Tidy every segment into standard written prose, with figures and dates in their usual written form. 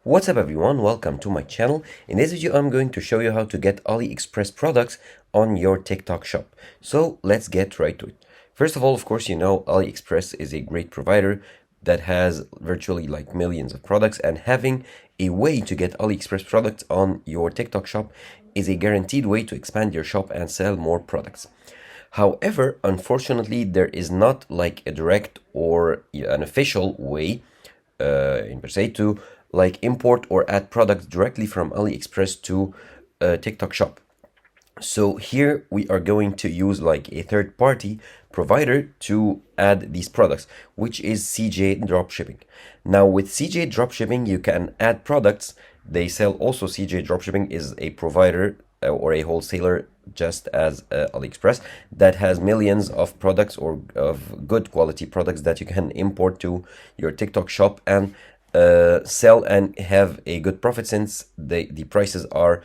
What's up everyone, welcome to my channel. In this video I'm going to show you how to get AliExpress products on your TikTok shop. So let's get right to it. First of all, of course, you know AliExpress is a great provider that has virtually like millions of products, and having a way to get AliExpress products on your TikTok shop is a guaranteed way to expand your shop and sell more products. However, unfortunately, there is not like a direct or an official way in per se to like import or add products directly from AliExpress to TikTok shop. So here we are going to use like a third-party provider to add these products, which is CJ Dropshipping. Now with CJ Dropshipping, you can add products. They sell also. CJ Dropshipping is a provider or a wholesaler just as AliExpress that has millions of products or of good quality products that you can import to your TikTok shop and sell and have a good profit, since the prices are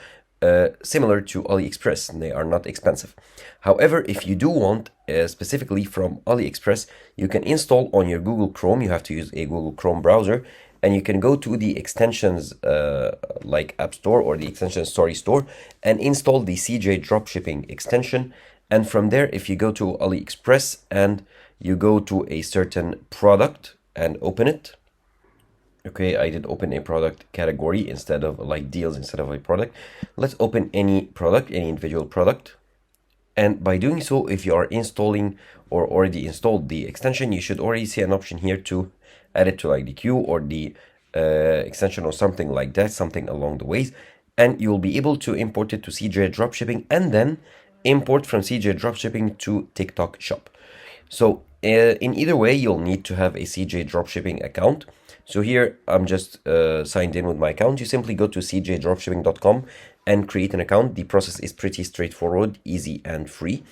similar to AliExpress and they are not expensive. However, if you do want specifically from AliExpress, you can install on your Google Chrome. You have to use a Google Chrome browser, and you can go to the extensions like App Store or the extension Story Store and install the CJ Dropshipping extension. And from there, if you go to AliExpress and you go to a certain product and open it. Okay, I did open a product category instead of like deals instead of a product. Let's open any product, any individual product. And by doing so, if you are installing or already installed the extension, you should already see an option here to add it to like the queue or the extension or something like that, something along the ways. And you'll be able to import it to CJ Dropshipping and then import from CJ Dropshipping to TikTok shop. So in either way, you'll need to have a CJ Dropshipping account. So here I'm just signed in with my account. You simply go to cjdropshipping.com and create an account. The process is pretty straightforward, easy and free.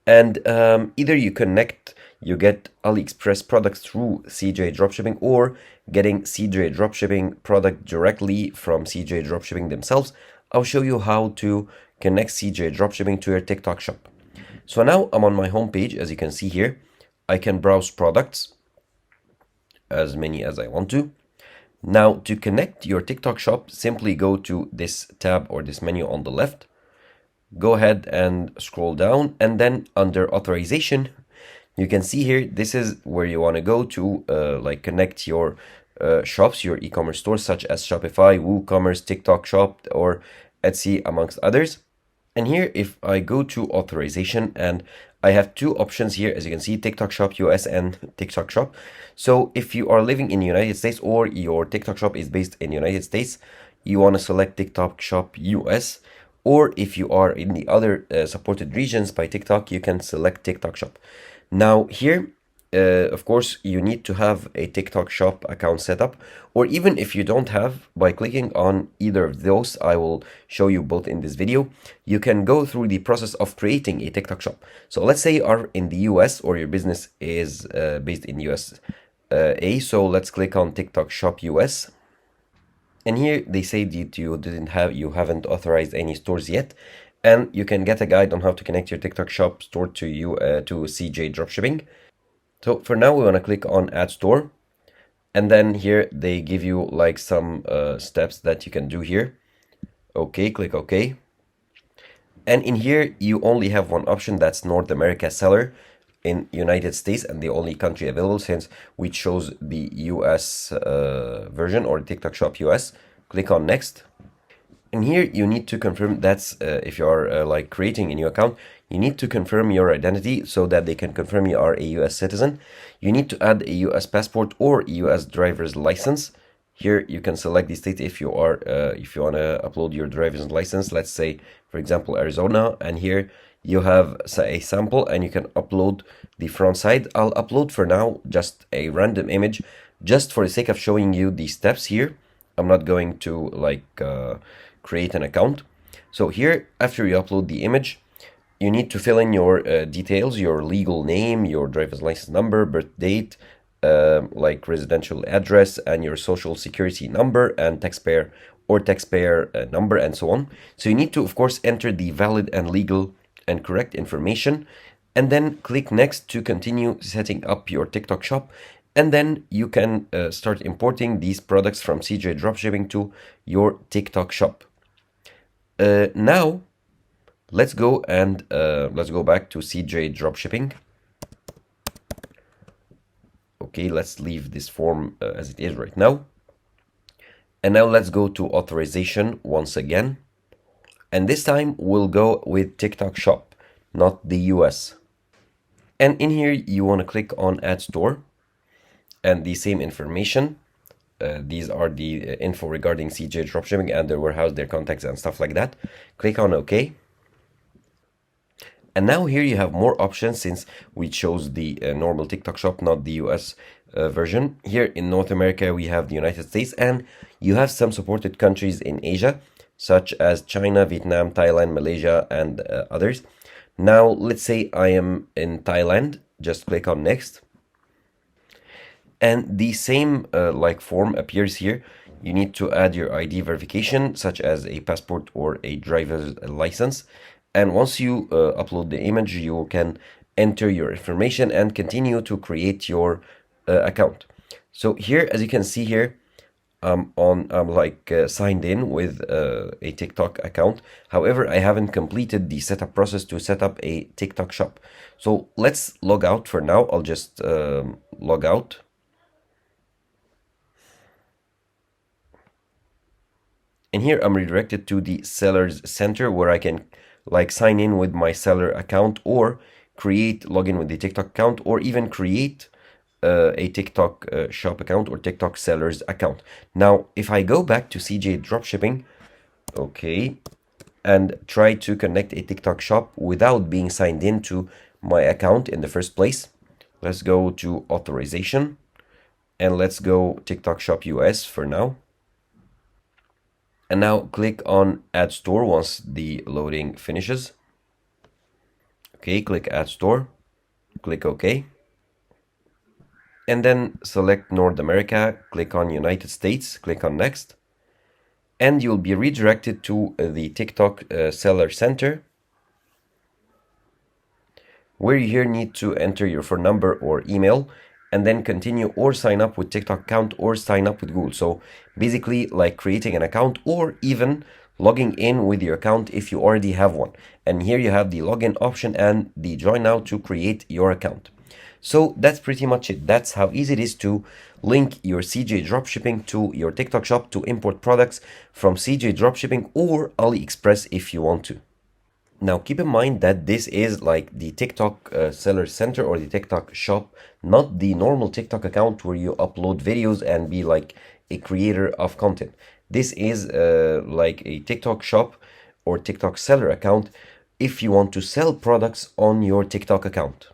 And either you get AliExpress products through CJ Dropshipping, or getting CJ Dropshipping product directly from CJ Dropshipping themselves. I'll show you how to connect CJ Dropshipping to your TikTok shop. So now I'm on my home page. As you can see here, I can browse products, as many as I want to. Now to connect your TikTok shop, simply go to this tab or this menu on the left. Go ahead and scroll down, and then under authorization, you can see here, this is where you want to go to like connect your shops, your e-commerce stores such as Shopify, WooCommerce, TikTok Shop, or Etsy, amongst others. And here, if I go to authorization, and I have two options here, as you can see, TikTok Shop US and TikTok Shop. So if you are living in the United States or your TikTok shop is based in the United States, you want to select TikTok Shop US. Or if you are in the other supported regions by TikTok, you can select TikTok Shop. Now here, of course, you need to have a TikTok Shop account set up, or even if you don't have, by clicking on either of those, I will show you both in this video, you can go through the process of creating a TikTok Shop. So let's say you are in the US, or your business is based in US. So let's click on TikTok Shop US. And here they say that you haven't authorized any stores yet, and you can get a guide on how to connect your TikTok shop store to CJ Dropshipping. So for now, we want to click on Add Store, and then here they give you like some steps that you can do here. Okay, click OK. And in here, you only have one option, that's North America seller in United States, and the only country available, since we chose the US version, or TikTok Shop US. Click on Next. And here you need to confirm, that's if you are like creating a new account, you need to confirm your identity so that they can confirm you are a US citizen. You need to add a US passport or US driver's license. Here you can select the state if you want to upload your driver's license. Let's say, for example, Arizona, and here you have a sample and you can upload the front side. I'll upload for now just a random image, just for the sake of showing you the steps here. I'm not going to like create an account. So here, after you upload the image, you need to fill in your details, your legal name, your driver's license number, birth date, like residential address, and your social security number and taxpayer number, and so on. So you need to, of course, enter the valid and legal and correct information, and then click Next to continue setting up your TikTok shop. And then you can start importing these products from CJ Dropshipping to your TikTok shop. Now, let's go back to CJ Dropshipping. Okay, let's leave this form as it is right now. And now let's go to authorization once again. And this time we'll go with TikTok shop, not the US. And in here, you want to click on Add Store and the same information. These are the info regarding CJ Dropshipping and their warehouse, their contacts and stuff like that. Click on OK. And now here you have more options since we chose the normal TikTok shop, not the US version. Here in North America, we have the United States, and you have some supported countries in Asia, such as China, Vietnam, Thailand, Malaysia, and others. Now, let's say I am in Thailand. Just click on Next. And the same like form appears here. You need to add your ID verification, such as a passport or a driver's license. And once you upload the image, you can enter your information and continue to create your account. So here, as you can see here, I'm signed in with a TikTok account. However, I haven't completed the setup process to set up a TikTok shop. So let's log out for now. I'll just log out. And here I'm redirected to the Sellers Center where I can like sign in with my seller account or login with the TikTok account or even create a TikTok shop account or TikTok sellers account. Now, if I go back to CJ Dropshipping, okay, and try to connect a TikTok shop without being signed in to my account in the first place, let's go to authorization and let's go TikTok shop US for now. And now click on Add Store once the loading finishes. Okay, click Add Store, click OK. And then select North America, click on United States, click on Next. And you'll be redirected to the TikTok Seller Center, where you here need to enter your phone number or email and then continue or sign up with TikTok account or sign up with Google. So basically like creating an account or even logging in with your account if you already have one. And here you have the login option and the join now to create your account. So that's pretty much it. That's how easy it is to link your CJ Dropshipping to your TikTok shop to import products from CJ Dropshipping or Aliexpress if you want to. Now keep in mind that this is like the TikTok seller center or the TikTok shop, not the normal TikTok account where you upload videos and be like a creator of content. This is like a TikTok shop or TikTok seller account if you want to sell products on your TikTok account.